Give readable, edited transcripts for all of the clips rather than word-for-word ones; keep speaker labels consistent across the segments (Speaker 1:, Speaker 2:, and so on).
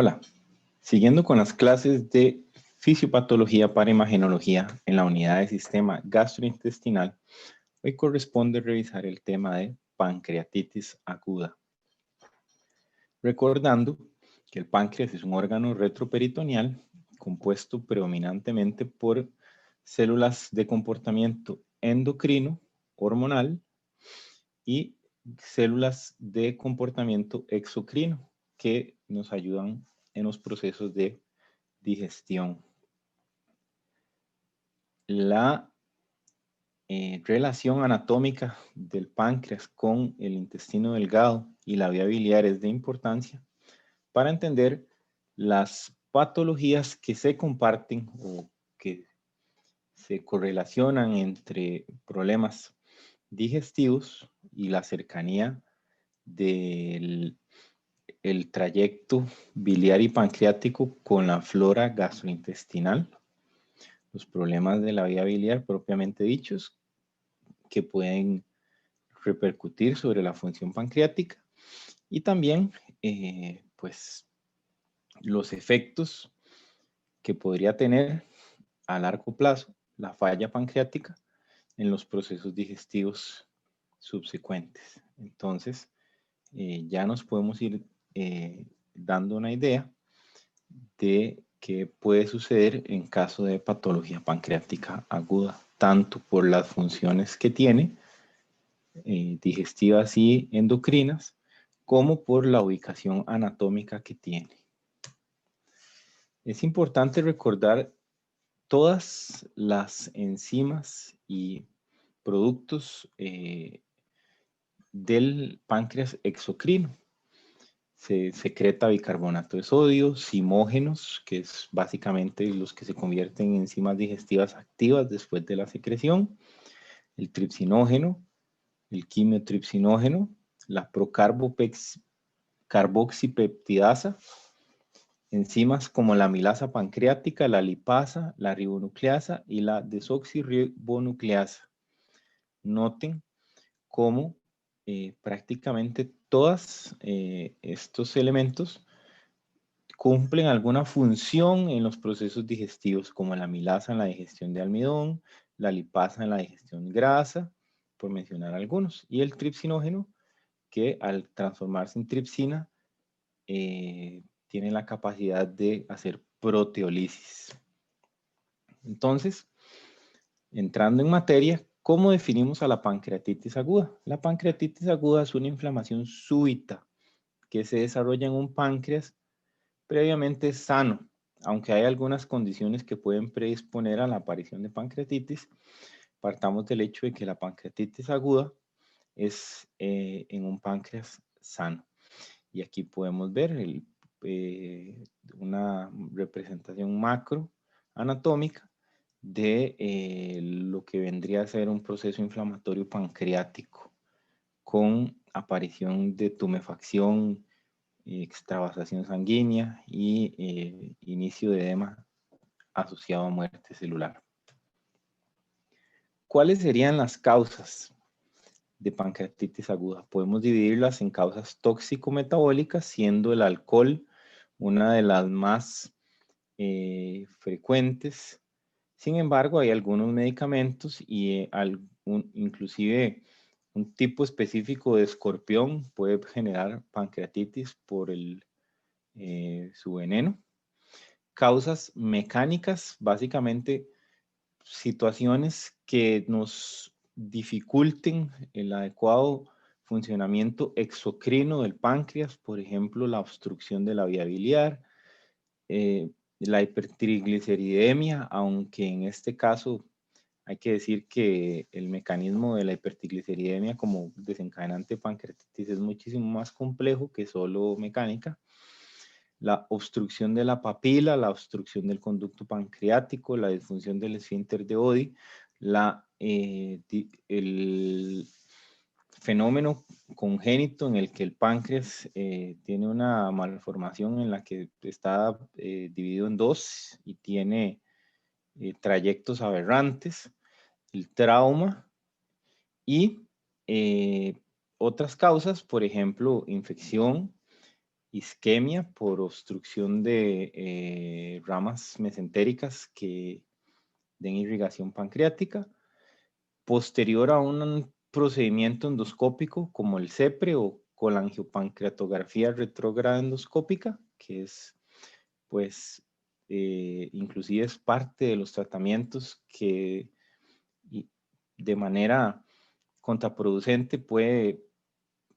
Speaker 1: Hola, siguiendo con las clases de fisiopatología para imagenología en la unidad de sistema gastrointestinal, hoy corresponde revisar el tema de pancreatitis aguda. Recordando que el páncreas es un órgano retroperitoneal compuesto predominantemente por células de comportamiento endocrino, hormonal y células de comportamiento exocrino que nos ayudan en los procesos de digestión. La relación anatómica del páncreas con el intestino delgado y la vía biliar es de importancia para entender las patologías que se comparten o que se correlacionan entre problemas digestivos y la cercanía del trayecto biliar y pancreático con la flora gastrointestinal, los problemas de la vía biliar propiamente dichos, que pueden repercutir sobre la función pancreática y también pues los efectos que podría tener a largo plazo la falla pancreática en los procesos digestivos subsecuentes. Entonces, ya nos podemos ir dando una idea de qué puede suceder en caso de patología pancreática aguda, tanto por las funciones que tiene, digestivas y endocrinas, como por la ubicación anatómica que tiene. Es importante recordar todas las enzimas y productos del páncreas exocrino. Se secreta bicarbonato de sodio, zimógenos, que es básicamente los que se convierten en enzimas digestivas activas después de la secreción, el tripsinógeno, el quimiotripsinógeno, la procarboxipeptidasa, enzimas como la amilasa pancreática, la lipasa, la ribonucleasa y la desoxirribonucleasa. Noten cómo prácticamente todos estos elementos cumplen alguna función en los procesos digestivos, como la amilasa en la digestión de almidón, la lipasa en la digestión de grasa, por mencionar algunos, y el tripsinógeno, que al transformarse en tripsina, tiene la capacidad de hacer proteólisis. Entonces, entrando en materia, ¿cómo definimos a la pancreatitis aguda? La pancreatitis aguda es una inflamación súbita que se desarrolla en un páncreas previamente sano, aunque hay algunas condiciones que pueden predisponer a la aparición de pancreatitis. Partamos del hecho de que la pancreatitis aguda es en un páncreas sano. Y aquí podemos ver una representación macro anatómica de lo que vendría a ser un proceso inflamatorio pancreático con aparición de tumefacción, extravasación sanguínea y inicio de edema asociado a muerte celular. ¿Cuáles serían las causas de pancreatitis aguda? Podemos dividirlas en causas tóxico-metabólicas, siendo el alcohol una de las más frecuentes. Sin embargo, hay algunos medicamentos y inclusive un tipo específico de escorpión puede generar pancreatitis por su veneno. Causas mecánicas, básicamente situaciones que nos dificulten el adecuado funcionamiento exocrino del páncreas, por ejemplo, la obstrucción de la vía biliar, la hipertrigliceridemia, aunque en este caso hay que decir que el mecanismo de la hipertrigliceridemia como desencadenante de pancreatitis es muchísimo más complejo que solo mecánica. La obstrucción de la papila, la obstrucción del conducto pancreático, la disfunción del esfínter de Oddi, el fenómeno congénito en el que el páncreas tiene una malformación en la que está dividido en dos y tiene trayectos aberrantes, el trauma y otras causas, por ejemplo, infección, isquemia por obstrucción de ramas mesentéricas que den irrigación pancreática, posterior a un procedimiento endoscópico como el CEPRE o colangiopancreatografía retrógrada endoscópica, que es, pues, inclusive es parte de los tratamientos que de manera contraproducente puede,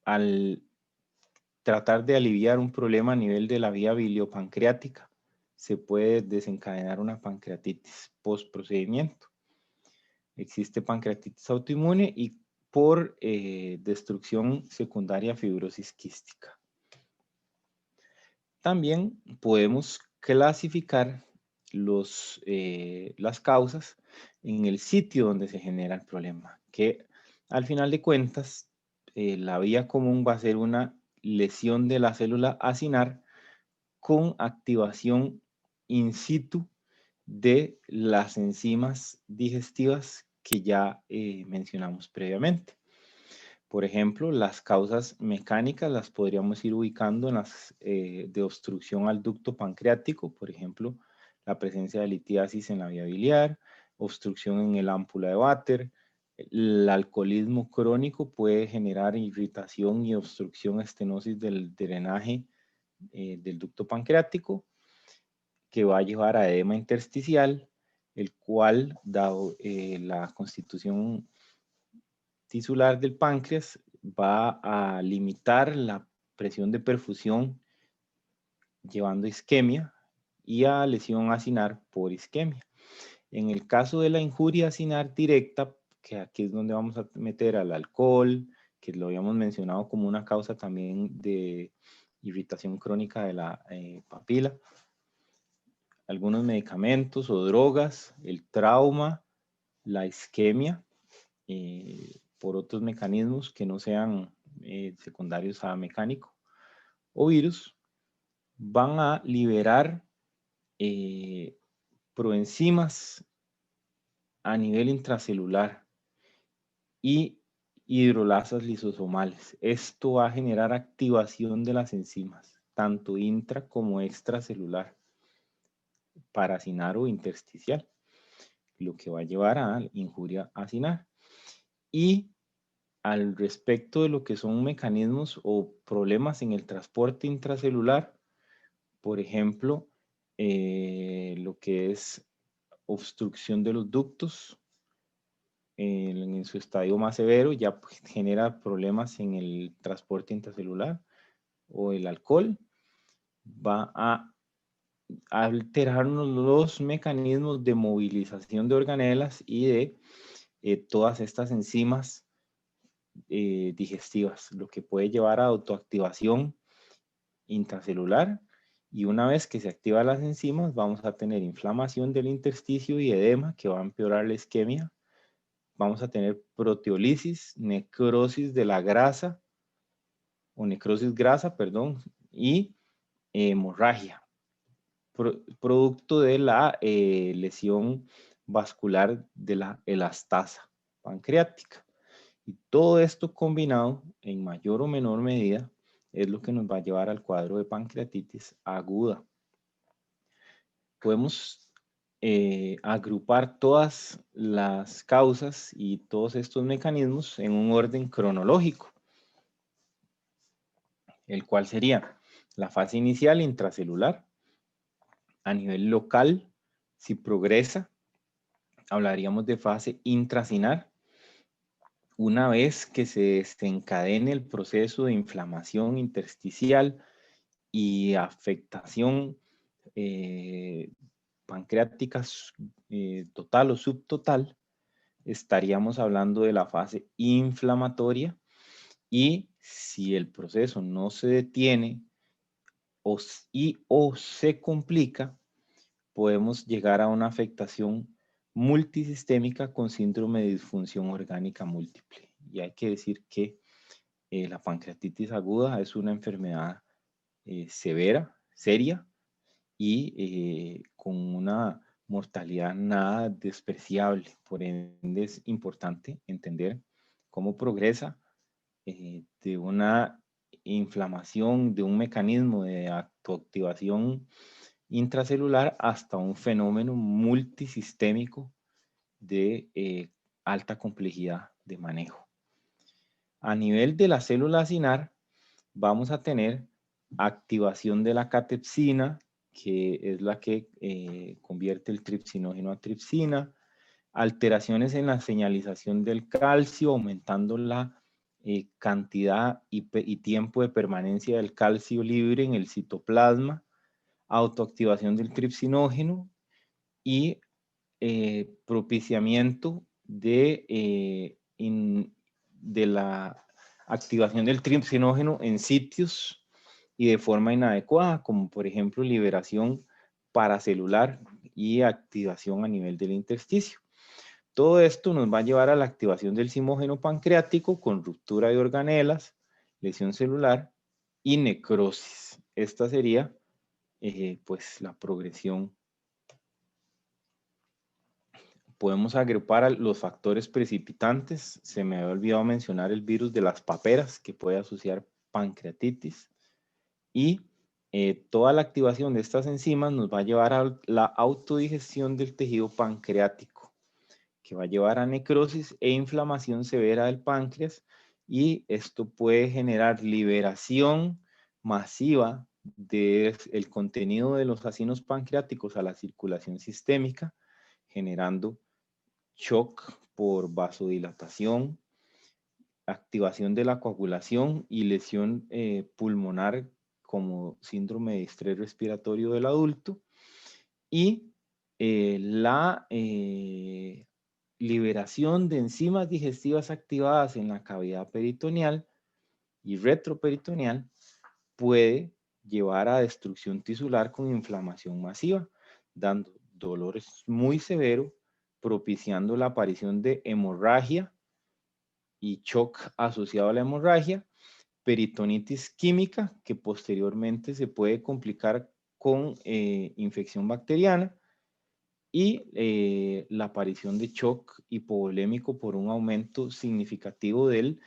Speaker 1: al tratar de aliviar un problema a nivel de la vía biliopancreática, se puede desencadenar una pancreatitis post procedimiento. Existe pancreatitis autoinmune y por destrucción secundaria fibrosis quística. También podemos clasificar las causas en el sitio donde se genera el problema, que al final de cuentas la vía común va a ser una lesión de la célula acinar con activación in situ de las enzimas digestivas que ya mencionamos previamente. Por ejemplo, las causas mecánicas las podríamos ir ubicando en las de obstrucción al ducto pancreático, por ejemplo, la presencia de litiasis en la vía biliar, obstrucción en el ámpula de Vater. El alcoholismo crónico puede generar irritación y obstrucción, estenosis del drenaje del ducto pancreático, que va a llevar a edema intersticial, el cual, dado la constitución tisular del páncreas, va a limitar la presión de perfusión, llevando a isquemia y a lesión acinar por isquemia. En el caso de la injuria acinar directa, que aquí es donde vamos a meter al alcohol, que lo habíamos mencionado como una causa también de irritación crónica de la papila, algunos medicamentos o drogas, el trauma, la isquemia, por otros mecanismos que no sean secundarios a mecánico o virus, van a liberar proenzimas a nivel intracelular y hidrolasas lisosomales. Esto va a generar activación de las enzimas, tanto intra como extracelular, paracinar o intersticial, lo que va a llevar a injuria acinar. Y al respecto de lo que son mecanismos o problemas en el transporte intracelular, por ejemplo, lo que es obstrucción de los ductos, en su estadio más severo ya genera problemas en el transporte intracelular, o el alcohol va a alterarnos los mecanismos de movilización de organelas y de todas estas enzimas digestivas, lo que puede llevar a autoactivación intracelular, y una vez que se activan las enzimas vamos a tener inflamación del intersticio y edema que va a empeorar la isquemia. Vamos a tener proteólisis, necrosis de la grasa o necrosis grasa, perdón, y hemorragia, producto de la lesión vascular de la elastasa pancreática. Y todo esto combinado en mayor o menor medida es lo que nos va a llevar al cuadro de pancreatitis aguda. Podemos agrupar todas las causas y todos estos mecanismos en un orden cronológico, el cual sería la fase inicial intracelular. A nivel local, si progresa, hablaríamos de fase intracinar. Una vez que se desencadene el proceso de inflamación intersticial y afectación pancreática total o subtotal, estaríamos hablando de la fase inflamatoria, y si el proceso no se detiene o se complica, podemos llegar a una afectación multisistémica con síndrome de disfunción orgánica múltiple. Y hay que decir que la pancreatitis aguda es una enfermedad severa, seria, y con una mortalidad nada despreciable. Por ende, es importante entender cómo progresa de una inflamación de un mecanismo de autoactivación intracelular hasta un fenómeno multisistémico de alta complejidad de manejo. A nivel de la célula acinar, vamos a tener activación de la catepsina, que es la que convierte el tripsinógeno a tripsina, alteraciones en la señalización del calcio, aumentando la cantidad y tiempo de permanencia del calcio libre en el citoplasma, autoactivación del tripsinógeno y propiciamiento de la activación del tripsinógeno en sitios y de forma inadecuada, como por ejemplo liberación paracelular y activación a nivel del intersticio. Todo esto nos va a llevar a la activación del zimógeno pancreático con ruptura de organelas, lesión celular y necrosis. Esta sería pues la progresión. Podemos agrupar a los factores precipitantes. Se me había olvidado mencionar el virus de las paperas que puede asociar pancreatitis. Y toda la activación de estas enzimas nos va a llevar a la autodigestión del tejido pancreático, que va a llevar a necrosis e inflamación severa del páncreas, y esto puede generar liberación masiva del contenido de los acinos pancreáticos a la circulación sistémica, generando shock por vasodilatación, activación de la coagulación y lesión pulmonar como síndrome de estrés respiratorio del adulto, y la liberación de enzimas digestivas activadas en la cavidad peritoneal y retroperitoneal puede llevar a destrucción tisular con inflamación masiva, dando dolores muy severos, propiciando la aparición de hemorragia y shock asociado a la hemorragia, peritonitis química, que posteriormente se puede complicar con infección bacteriana, y la aparición de shock hipovolémico por un aumento significativo del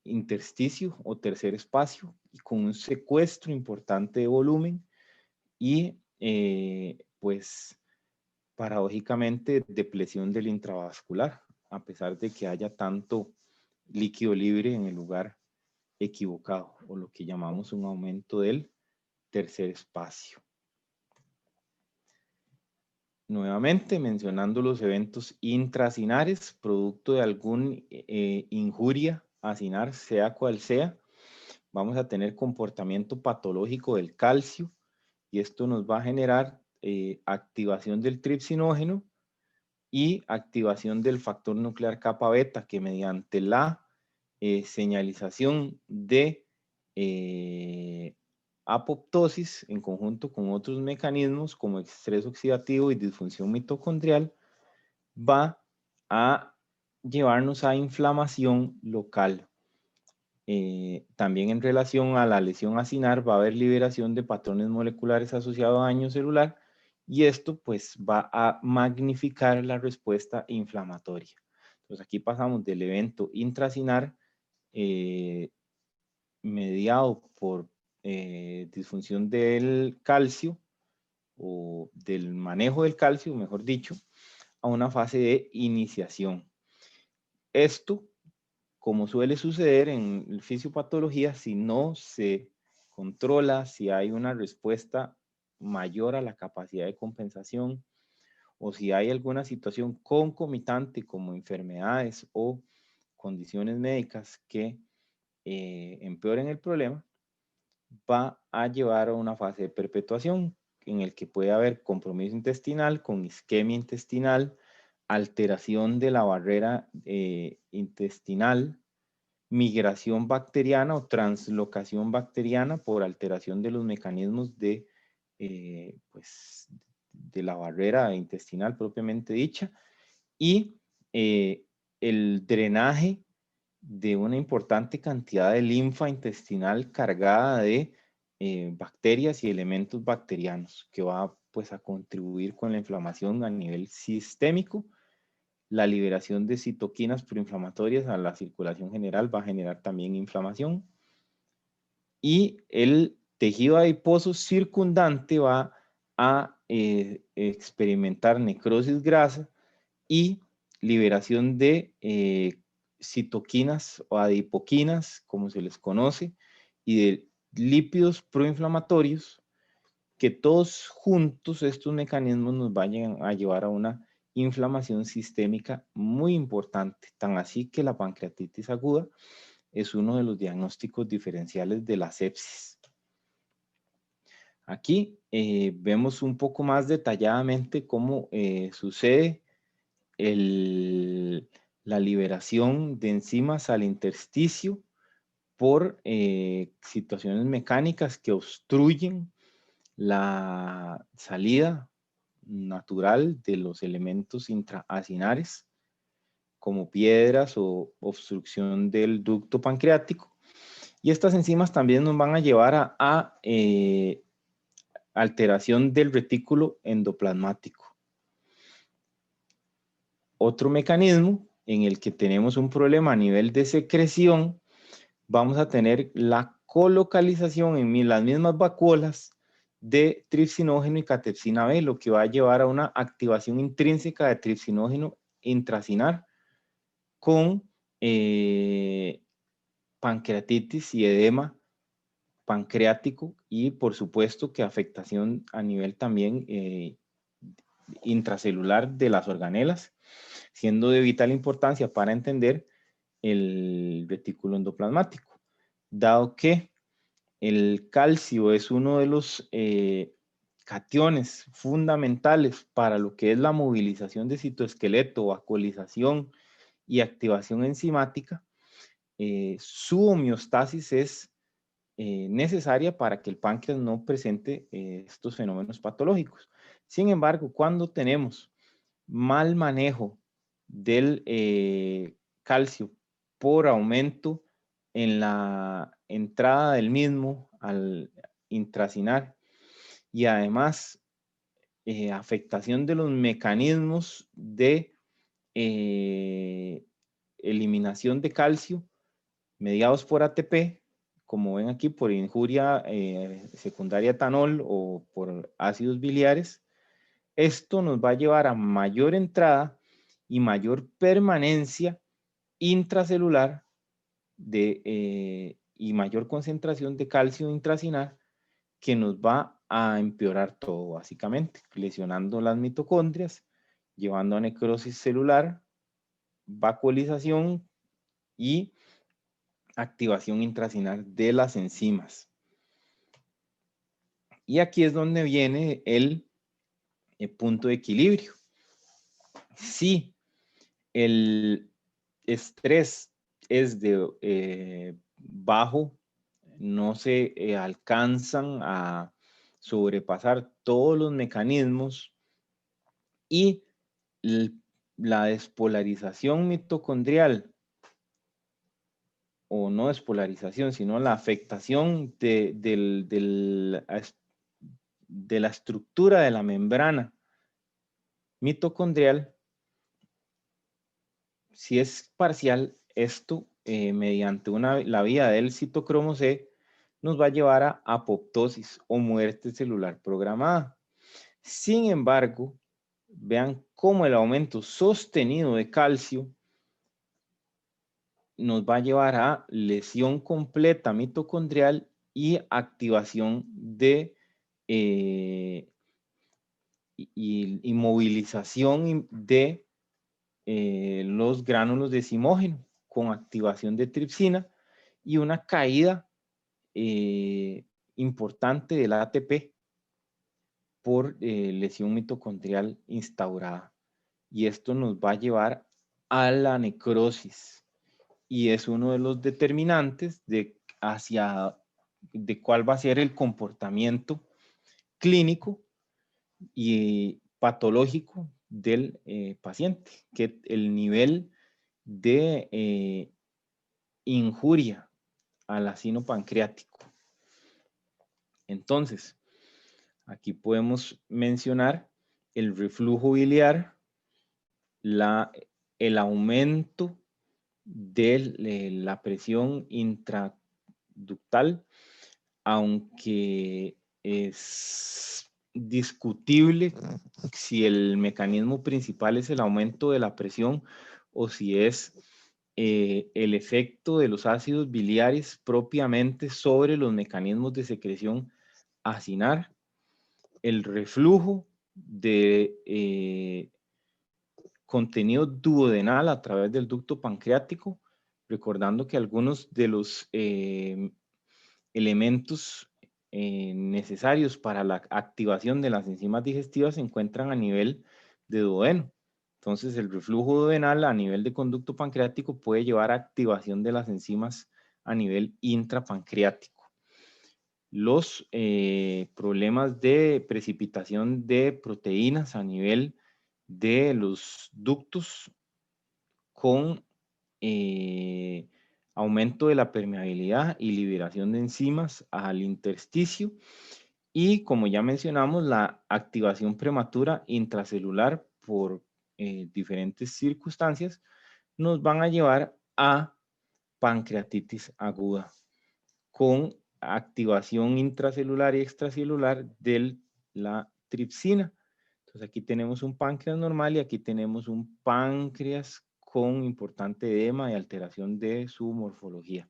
Speaker 1: intersticio o tercer espacio, y con un secuestro importante de volumen y pues paradójicamente depresión del intravascular, a pesar de que haya tanto líquido libre en el lugar equivocado, o lo que llamamos un aumento del tercer espacio. Nuevamente, mencionando los eventos intracinares, producto de alguna injuria acinar, sea cual sea, vamos a tener comportamiento patológico del calcio, y esto nos va a generar activación del tripsinógeno y activación del factor nuclear kappa beta, que mediante la señalización de apoptosis en conjunto con otros mecanismos como estrés oxidativo y disfunción mitocondrial va a llevarnos a inflamación local. También en relación a la lesión acinar va a haber liberación de patrones moleculares asociados a daño celular, y esto pues va a magnificar la respuesta inflamatoria. Entonces aquí pasamos del evento intracinar mediado por disfunción del calcio o del manejo del calcio, mejor dicho, a una fase de iniciación. Esto, como suele suceder en fisiopatología, si no se controla, si hay una respuesta mayor a la capacidad de compensación, o si hay alguna situación concomitante como enfermedades o condiciones médicas que empeoren el problema, va a llevar a una fase de perpetuación en el que puede haber compromiso intestinal con isquemia intestinal, alteración de la barrera intestinal, migración bacteriana o translocación bacteriana por alteración de los mecanismos de, pues, de la barrera intestinal propiamente dicha, y el drenaje de una importante cantidad de linfa intestinal cargada de bacterias y elementos bacterianos, que va pues a contribuir con la inflamación a nivel sistémico. La liberación de citoquinas proinflamatorias a la circulación general va a generar también inflamación, y el tejido adiposo circundante va a experimentar necrosis grasa y liberación de citoquinas o adipoquinas, como se les conoce, y de lípidos proinflamatorios, que todos juntos estos mecanismos nos vayan a llevar a una inflamación sistémica muy importante, tan así que la pancreatitis aguda es uno de los diagnósticos diferenciales de la sepsis. Aquí vemos un poco más detalladamente cómo sucede la liberación de enzimas al intersticio por situaciones mecánicas que obstruyen la salida natural de los elementos intraacinares, como piedras o obstrucción del ducto pancreático. Y estas enzimas también nos van a llevar a alteración del retículo endoplasmático. Otro mecanismo en el que tenemos un problema a nivel de secreción, vamos a tener la colocalización en las mismas vacuolas de tripsinógeno y catepsina B, lo que va a llevar a una activación intrínseca de tripsinógeno intracinar con pancreatitis y edema pancreático y por supuesto que afectación a nivel también intracelular de las organelas, siendo de vital importancia para entender el retículo endoplasmático, dado que el calcio es uno de los cationes fundamentales para lo que es la movilización de citoesqueleto, vacuolización y activación enzimática. Su homeostasis es necesaria para que el páncreas no presente estos fenómenos patológicos. Sin embargo, cuando tenemos mal manejo del calcio por aumento en la entrada del mismo al intracinar y además afectación de los mecanismos de eliminación de calcio mediados por ATP, como ven aquí, por injuria secundaria a etanol o por ácidos biliares. Esto nos va a llevar a mayor entrada y mayor permanencia intracelular y mayor concentración de calcio intracinar, que nos va a empeorar todo básicamente, lesionando las mitocondrias, llevando a necrosis celular, vacuolización y activación intracinar de las enzimas. Y aquí es donde viene el punto de equilibrio. Si el estrés es de bajo, no se alcanzan a sobrepasar todos los mecanismos y la despolarización mitocondrial, o no despolarización, sino la afectación de la estructura de la membrana mitocondrial, si es parcial, esto mediante la vía del citocromo C nos va a llevar a apoptosis o muerte celular programada. Sin embargo, vean cómo el aumento sostenido de calcio nos va a llevar a lesión completa mitocondrial y activación de y movilización de los gránulos de zimógeno con activación de tripsina y una caída importante del ATP por lesión mitocondrial instaurada. Y esto nos va a llevar a la necrosis. Y es uno de los determinantes de cuál va a ser el comportamiento clínico y patológico del paciente, que el nivel de injuria al acino pancreático. Entonces, aquí podemos mencionar el reflujo biliar, el aumento de la presión intraductal, aunque es discutible si el mecanismo principal es el aumento de la presión o si es el efecto de los ácidos biliares propiamente sobre los mecanismos de secreción acinar, el reflujo de contenido duodenal a través del ducto pancreático, recordando que algunos de los elementos necesarios para la activación de las enzimas digestivas se encuentran a nivel de duodeno. Entonces, el reflujo duodenal a nivel de conducto pancreático puede llevar a activación de las enzimas a nivel intrapancreático. Los problemas de precipitación de proteínas a nivel de los ductos con aumento de la permeabilidad y liberación de enzimas al intersticio, y como ya mencionamos, la activación prematura intracelular por diferentes circunstancias nos van a llevar a pancreatitis aguda con activación intracelular y extracelular de la tripsina. Entonces aquí tenemos un páncreas normal y aquí tenemos un páncreas con importante edema y alteración de su morfología.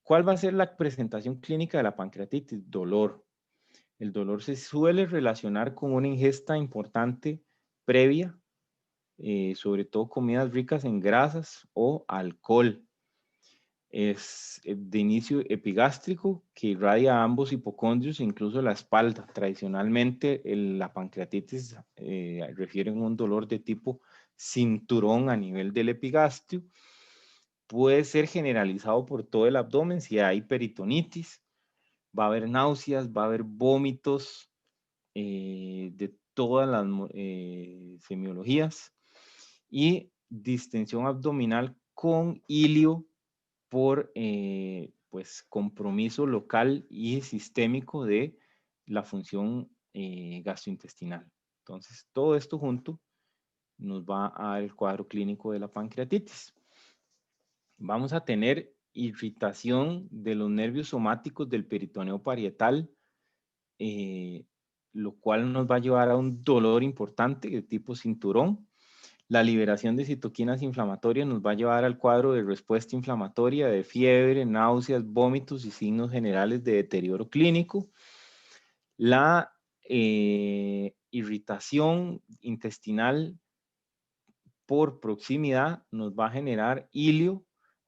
Speaker 1: ¿Cuál va a ser la presentación clínica de la pancreatitis? Dolor. El dolor se suele relacionar con una ingesta importante previa, sobre todo comidas ricas en grasas o alcohol. Es de inicio epigástrico que irradia a ambos hipocondrios e incluso la espalda. Tradicionalmente la pancreatitis refiere a un dolor de tipo cinturón a nivel del epigastrio. Puede ser generalizado por todo el abdomen si hay peritonitis. Va a haber náuseas, va a haber vómitos de todas las semiologías y distensión abdominal con ilio por pues, compromiso local y sistémico de la función gastrointestinal. Entonces, todo esto junto nos va a dar el cuadro clínico de la pancreatitis. Vamos a tener irritación de los nervios somáticos del peritoneo parietal, lo cual nos va a llevar a un dolor importante de tipo cinturón. La liberación de citoquinas inflamatorias nos va a llevar al cuadro de respuesta inflamatoria, de fiebre, náuseas, vómitos y signos generales de deterioro clínico. La irritación intestinal por proximidad nos va a generar ilio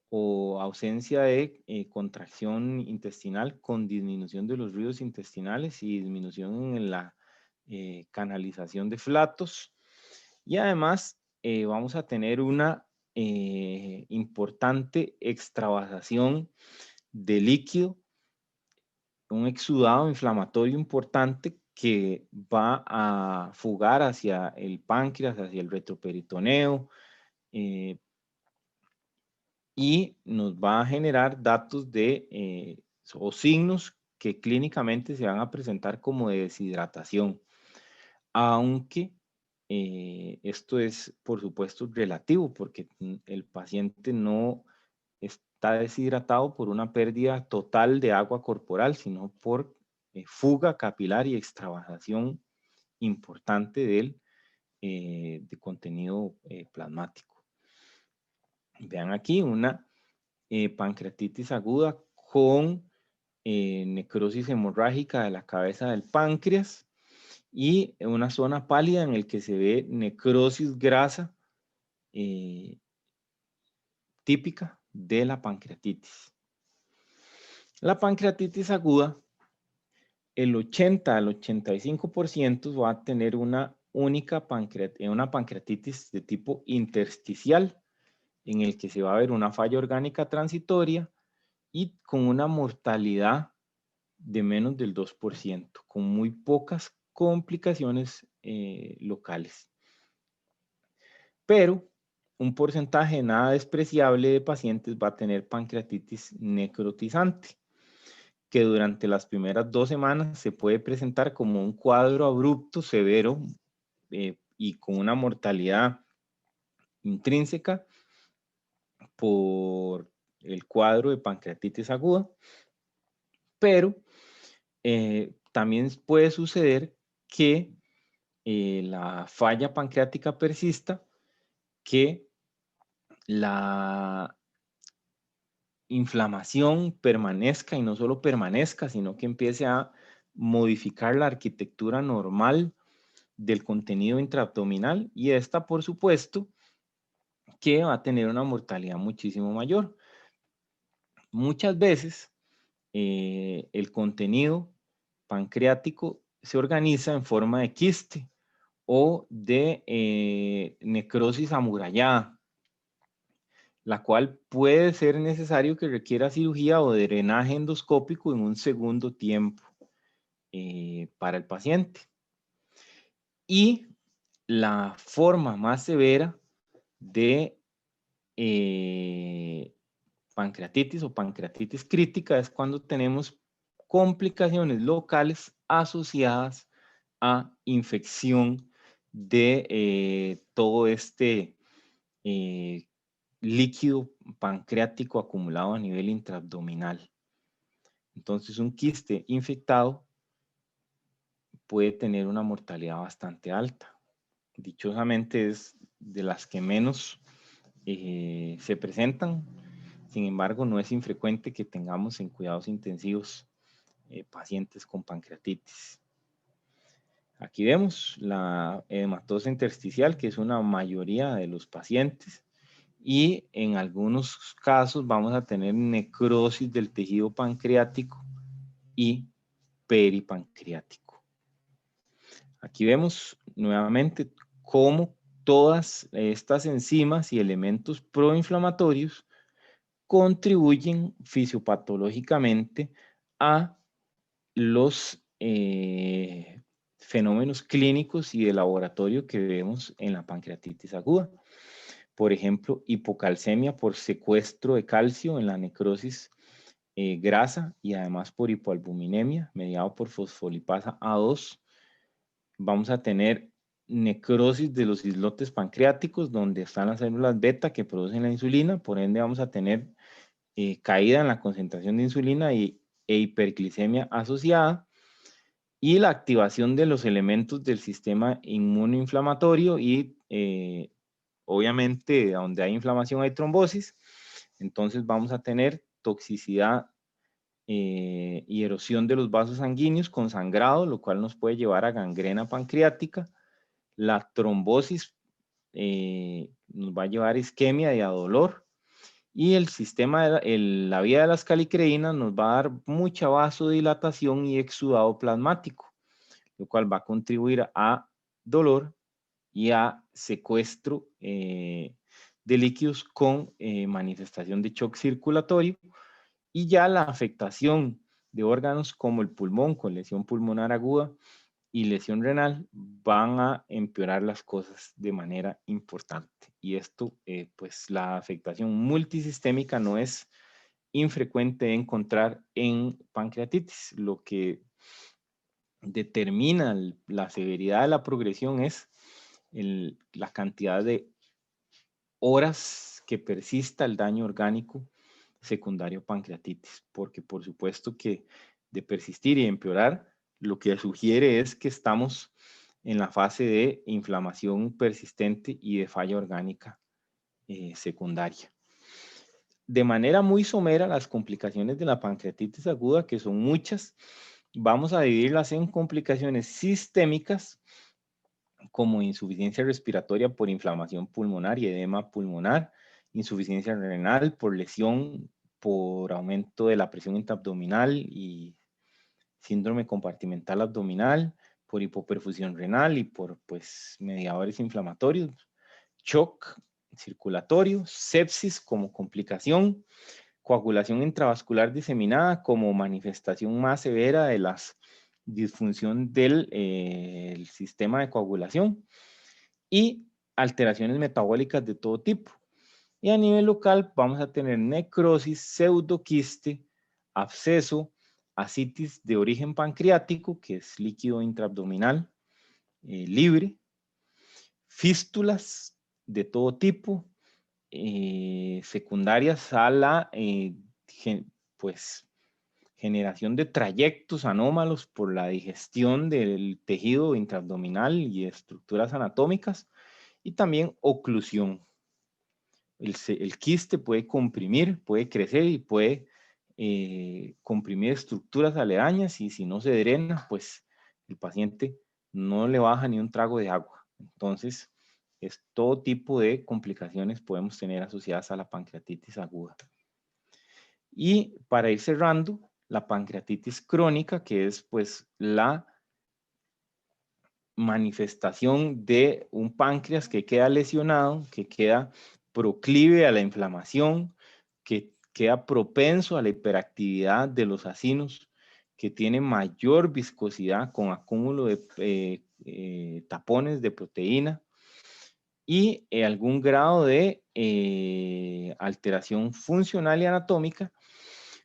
Speaker 1: o ausencia de contracción intestinal con disminución de los ruidos intestinales y disminución en la canalización de flatos. Y además vamos a tener una importante extravasación de líquido, un exudado inflamatorio importante que va a fugar hacia el páncreas, hacia el retroperitoneo, y nos va a generar datos de o signos que clínicamente se van a presentar como de deshidratación, aunque esto es, por supuesto, relativo, porque el paciente no está deshidratado por una pérdida total de agua corporal, sino por fuga capilar y extravasación importante del de contenido plasmático. Vean aquí una pancreatitis aguda con necrosis hemorrágica de la cabeza del páncreas y una zona pálida en el que se ve necrosis grasa típica de la pancreatitis. La pancreatitis aguda, el 80 al 85% va a tener una única pancreatitis de tipo intersticial, en el que se va a ver una falla orgánica transitoria y con una mortalidad de menos del 2%, con muy pocas complicaciones locales. Pero un porcentaje nada despreciable de pacientes va a tener pancreatitis necrotizante, que durante las primeras 2 semanas se puede presentar como un cuadro abrupto severo y con una mortalidad intrínseca por el cuadro de pancreatitis aguda. pero también puede suceder que la falla pancreática persista, que la inflamación permanezca, y no solo permanezca, sino que empiece a modificar la arquitectura normal del contenido intraabdominal, y esta, por supuesto, que va a tener una mortalidad muchísimo mayor. Muchas veces el contenido pancreático se organiza en forma de quiste o de necrosis amurallada, la cual puede ser necesario que requiera cirugía o drenaje endoscópico en un segundo tiempo para el paciente. Y la forma más severa de pancreatitis o pancreatitis crítica es cuando tenemos complicaciones locales asociadas a infección de todo este líquido pancreático acumulado a nivel intraabdominal. Entonces, un quiste infectado puede tener una mortalidad bastante alta. Dichosamente es de las que menos se presentan. Sin embargo, no es infrecuente que tengamos en cuidados intensivos pacientes con pancreatitis. Aquí vemos la edematosa intersticial, que es una mayoría de los pacientes, y en algunos casos vamos a tener necrosis del tejido pancreático y peripancreático. Aquí vemos nuevamente cómo todas estas enzimas y elementos proinflamatorios contribuyen fisiopatológicamente a los fenómenos clínicos y de laboratorio que vemos en la pancreatitis aguda. Por ejemplo, hipocalcemia por secuestro de calcio en la necrosis grasa, y además por hipoalbuminemia mediado por fosfolipasa A2. Vamos a tener necrosis de los islotes pancreáticos, donde están las células beta que producen la insulina. Por ende, vamos a tener caída en la concentración de insulina e hiperglicemia asociada, y la activación de los elementos del sistema inmunoinflamatorio, y obviamente donde hay inflamación hay trombosis. Entonces vamos a tener toxicidad y erosión de los vasos sanguíneos con sangrado, lo cual nos puede llevar a gangrena pancreática. La trombosis nos va a llevar a isquemia y a dolor. Y el sistema, la vía de las calicreínas nos va a dar mucha vasodilatación y exudado plasmático, lo cual va a contribuir a dolor y a secuestro de líquidos con manifestación de shock circulatorio. Y ya la afectación de órganos como el pulmón, con lesión pulmonar aguda y lesión renal, van a empeorar las cosas de manera importante. Y esto, pues la afectación multisistémica no es infrecuente de encontrar en pancreatitis. Lo que determina la severidad de la progresión es la cantidad de horas que persista el daño orgánico secundario pancreatitis, porque por supuesto que de persistir y empeorar, lo que sugiere es que estamos en la fase de inflamación persistente y de falla orgánica secundaria. De manera muy somera, las complicaciones de la pancreatitis aguda, que son muchas, vamos a dividirlas en complicaciones sistémicas, como insuficiencia respiratoria por inflamación pulmonar y edema pulmonar, insuficiencia renal por lesión por aumento de la presión intraabdominal y síndrome compartimental abdominal, por hipoperfusión renal y por pues, mediadores inflamatorios, shock circulatorio, sepsis como complicación, coagulación intravascular diseminada como manifestación más severa de la disfunción del el sistema de coagulación, y alteraciones metabólicas de todo tipo. Y a nivel local vamos a tener necrosis, pseudoquiste, absceso, ascitis de origen pancreático, que es líquido intraabdominal libre, fístulas de todo tipo, secundarias a la pues, generación de trayectos anómalos por la digestión del tejido intraabdominal y estructuras anatómicas, y también oclusión. El quiste puede comprimir, puede crecer y puede comprimir estructuras aledañas, y si no se drena, pues el paciente no le baja ni un trago de agua. Entonces, es todo tipo de complicaciones podemos tener asociadas a la pancreatitis aguda. Y para ir cerrando, la pancreatitis crónica, que es pues la manifestación de un páncreas que queda lesionado, que queda proclive a la inflamación, que queda propenso a la hiperactividad de los acinos, que tiene mayor viscosidad con acúmulo de tapones de proteína y algún grado de alteración funcional y anatómica,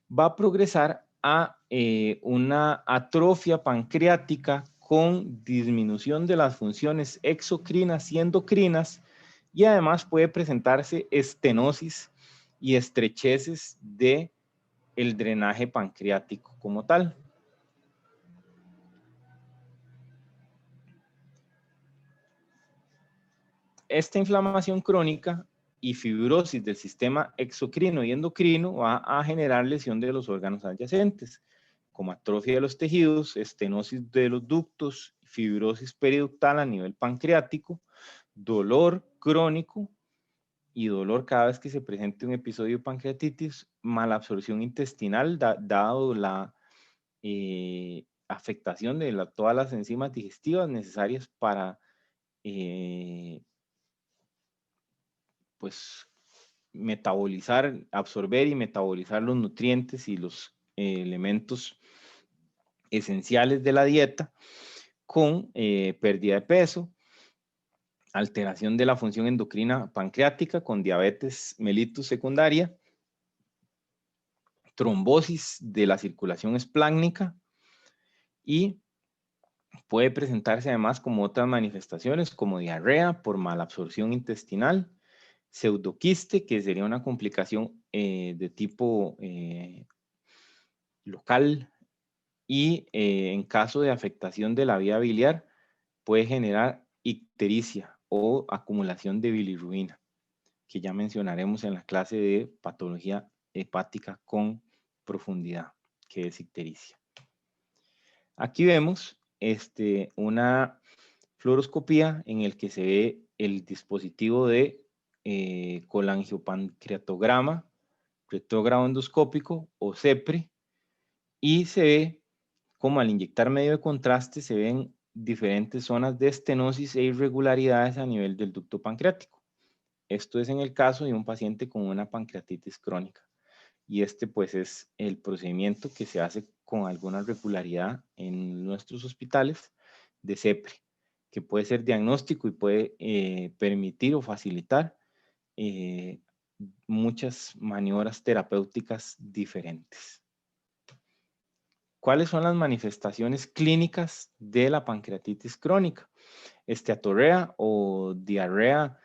Speaker 1: va a progresar a una atrofia pancreática con disminución de las funciones exocrinas y endocrinas, y además puede presentarse estenosis y estrecheces de el drenaje pancreático como tal. Esta inflamación crónica y fibrosis del sistema exocrino y endocrino va a generar lesión de los órganos adyacentes, como atrofia de los tejidos, estenosis de los ductos, fibrosis periductal a nivel pancreático, dolor crónico y dolor cada vez que se presente un episodio de pancreatitis, malabsorción intestinal, dado la afectación de todas las enzimas digestivas necesarias para pues metabolizar, absorber y metabolizar los nutrientes y los elementos esenciales de la dieta, con pérdida de peso, alteración de la función endocrina pancreática con diabetes mellitus secundaria, trombosis de la circulación espláncnica, y puede presentarse además como otras manifestaciones como diarrea por malabsorción intestinal, pseudoquiste, que sería una complicación de tipo local, y en caso de afectación de la vía biliar puede generar ictericia o acumulación de bilirrubina, que ya mencionaremos en la clase de patología hepática con profundidad, que es ictericia. Aquí vemos una fluoroscopía en el que se ve el dispositivo de colangiopancreatograma retrógrado endoscópico o CEPRE, y se ve como al inyectar medio de contraste se ven diferentes zonas de estenosis e irregularidades a nivel del ducto pancreático. Esto es en el caso de un paciente con una pancreatitis crónica. Y pues es el procedimiento que se hace con alguna regularidad en nuestros hospitales de CEPRE, que puede ser diagnóstico y puede permitir o facilitar muchas maniobras terapéuticas diferentes. ¿Cuáles son las manifestaciones clínicas de la pancreatitis crónica? Esteatorrea o diarrea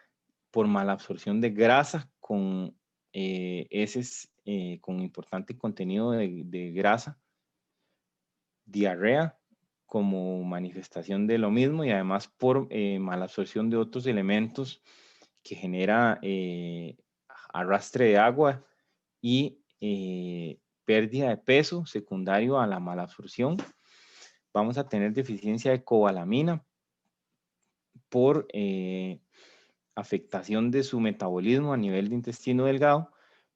Speaker 1: por malabsorción de grasa con heces con importante contenido de grasa, diarrea como manifestación de lo mismo, y además por malabsorción de otros elementos que genera arrastre de agua y pérdida de peso secundario a la malabsorción. Vamos a tener deficiencia de cobalamina por afectación de su metabolismo a nivel de intestino delgado,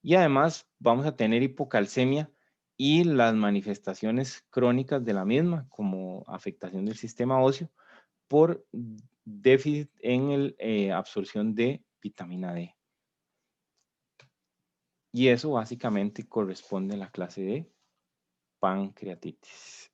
Speaker 1: y además vamos a tener hipocalcemia y las manifestaciones crónicas de la misma, como afectación del sistema óseo por déficit en la absorción de vitamina D. Y eso básicamente corresponde a la clase de pancreatitis.